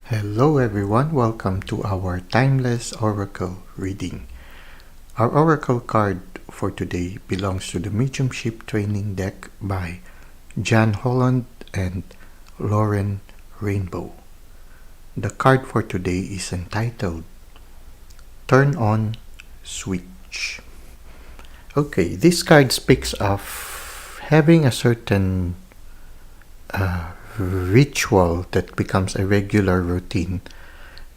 Hello everyone, welcome to our Timeless Oracle reading. Our Oracle card for today belongs to the Mediumship Training Deck by Jan Holland and Lauren Rainbow. The card for today is entitled Turn On Switch. Okay, this card speaks of having a certain ritual that becomes a regular routine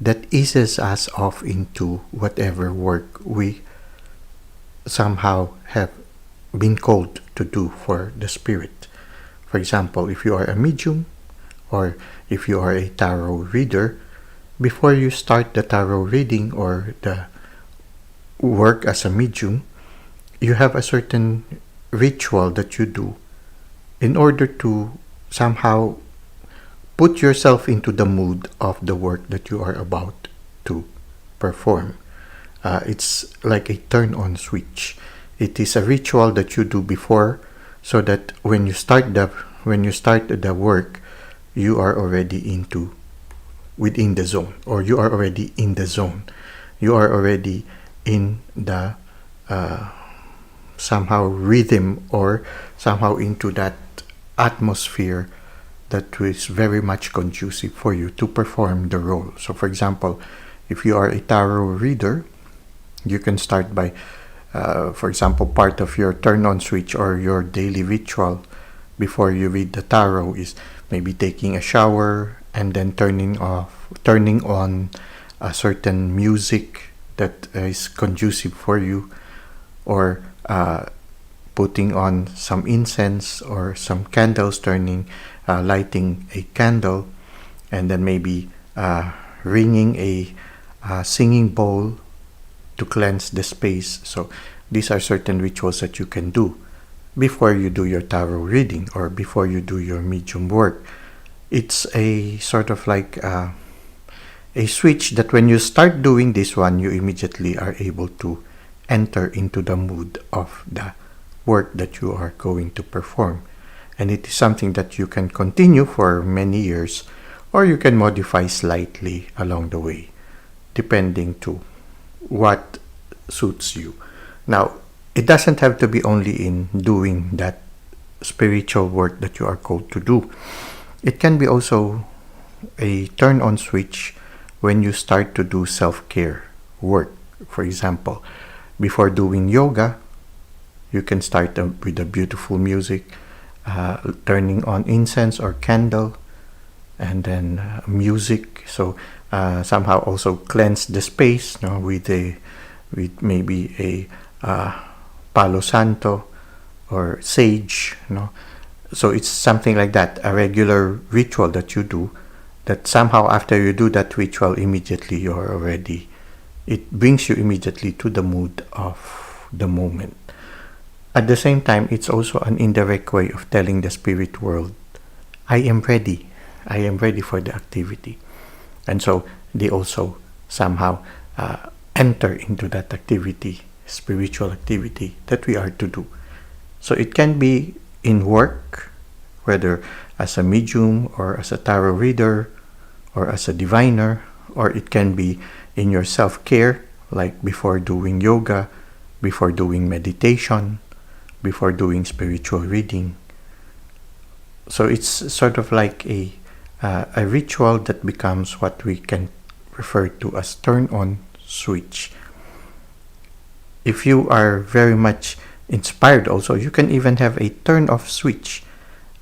that eases us off into whatever work we somehow have been called to do for the spirit. For example, if you are a medium or if you are a tarot reader, before you start the tarot reading or the work as a medium, you have a certain ritual that you do in order to somehow put yourself into the mood of the work that you are about to perform. It's like a turn-on switch. It is a ritual that you do before, so that when you start the work, you are already within the zone, or you are already in the zone. You are already in the somehow rhythm, or somehow into that atmosphere that is very much conducive for you to perform the role. So for example, if you are a tarot reader, you can start by, for example, part of your turn-on switch or your daily ritual before you read the tarot is maybe taking a shower and then turning on a certain music that is conducive for you, or putting on some incense or some candles, lighting a candle, and then maybe ringing a singing bowl to cleanse the space. So these are certain rituals that you can do before you do your tarot reading or before you do your medium work. It's a sort of like a switch that when you start doing this one, you immediately are able to enter into the mood of the work that you are going to perform. And it is something that you can continue for many years, or you can modify slightly along the way, depending to what suits you. Now, it doesn't have to be only in doing that spiritual work that you are called to do. It can be also a turn-on switch when you start to do self-care work. For example, before doing yoga, you can start with a beautiful music, turning on incense or candle, and then music. So somehow also cleanse the space, with maybe a palo santo or sage. So it's something like that, a regular ritual that you do. That somehow after you do that ritual, immediately it brings you immediately to the mood of the moment. At the same time, it's also an indirect way of telling the spirit world, I am ready. I am ready for the activity. And so they also somehow enter into that activity, spiritual activity that we are to do. So it can be in work, whether as a medium or as a tarot reader or as a diviner, or it can be in your self-care, like before doing yoga, before doing meditation, before doing spiritual reading. So it's sort of like a ritual that becomes what we can refer to as turn-on switch. If you are very much inspired also, you can even have a turn-off switch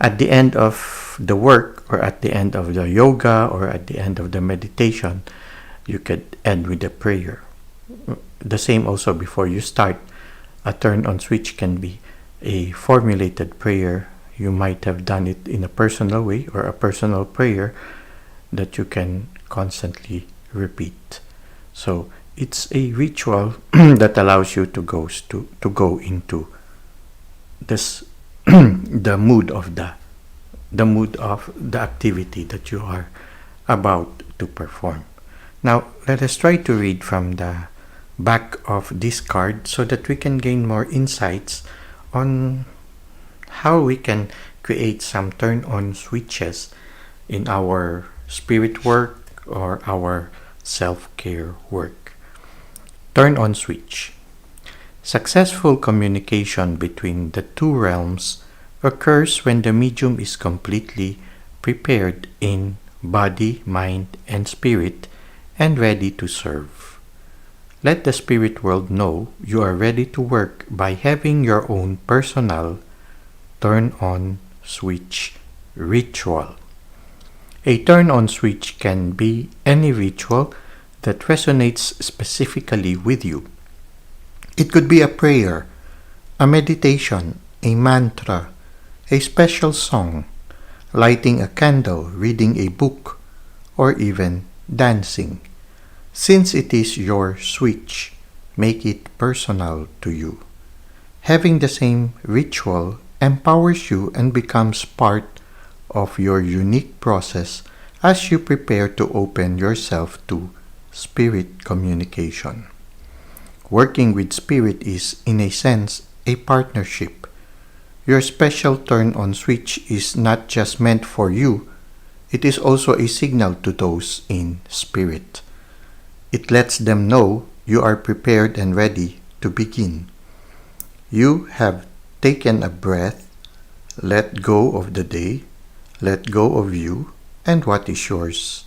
at the end of the work, or at the end of the yoga, or at the end of the meditation. You could end with a prayer. The same also before you start. A turn-on switch can be a formulated prayer. You might have done it in a personal way, or a personal prayer that you can constantly repeat. So it's a ritual that allows you to go into this the mood of the activity that you are about to perform. Now let us try to read from the back of this card so that we can gain more insights on how we can create some turn-on switches in our spirit work, or our self-care work. Turn on switch. Successful communication between the two realms occurs when the medium is completely prepared in body, mind, and spirit and ready to serve. Let the spirit world know you are ready to work by having your own personal turn-on switch ritual. A turn-on switch can be any ritual that resonates specifically with you. It could be a prayer, a meditation, a mantra, a special song, lighting a candle, reading a book, or even dancing. Since it is your switch, make it personal to you. Having the same ritual empowers you and becomes part of your unique process as you prepare to open yourself to spirit communication. Working with spirit is, in a sense, a partnership. Your special turn-on switch is not just meant for you, it is also a signal to those in spirit. It lets them know you are prepared and ready to begin. You have taken a breath, let go of the day, let go of you and what is yours.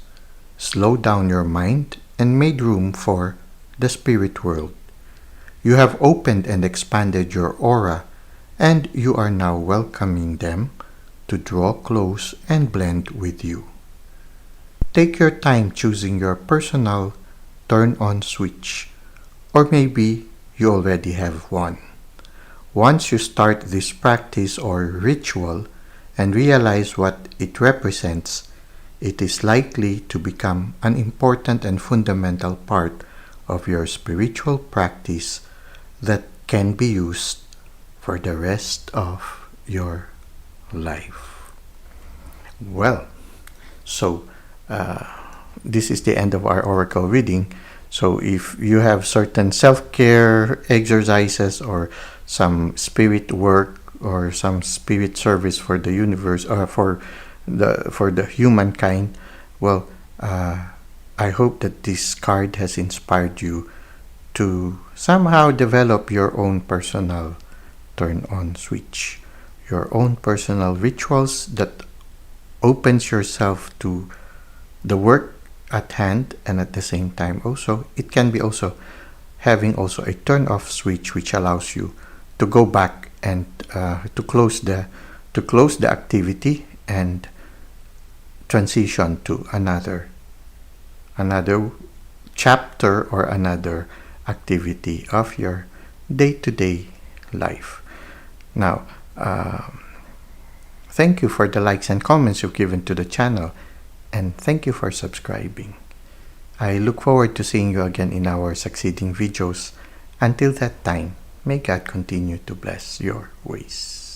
Slow down your mind and made room for the spirit world. You have opened and expanded your aura, and you are now welcoming them to draw close and blend with you. Take your time choosing your personal turn-on switch, or maybe you already have one. Once you start this practice or ritual and realize what it represents, it is likely to become an important and fundamental part of your spiritual practice that can be used for the rest of your life. Well, so this is the end of our oracle reading. So if you have certain self-care exercises or some spirit work or some spirit service for the universe or for the humankind, well, I hope that this card has inspired you to somehow develop your own personal turn-on switch, your own personal rituals that opens yourself to the work at hand, and at the same time also it can be also having also a turn-off switch which allows you to go back and to close the activity and transition to another chapter or another activity of your day-to-day life. Now, thank you for the likes and comments you've given to the channel, and thank you for subscribing. I look forward to seeing you again in our succeeding videos. Until that time, may God continue to bless your ways.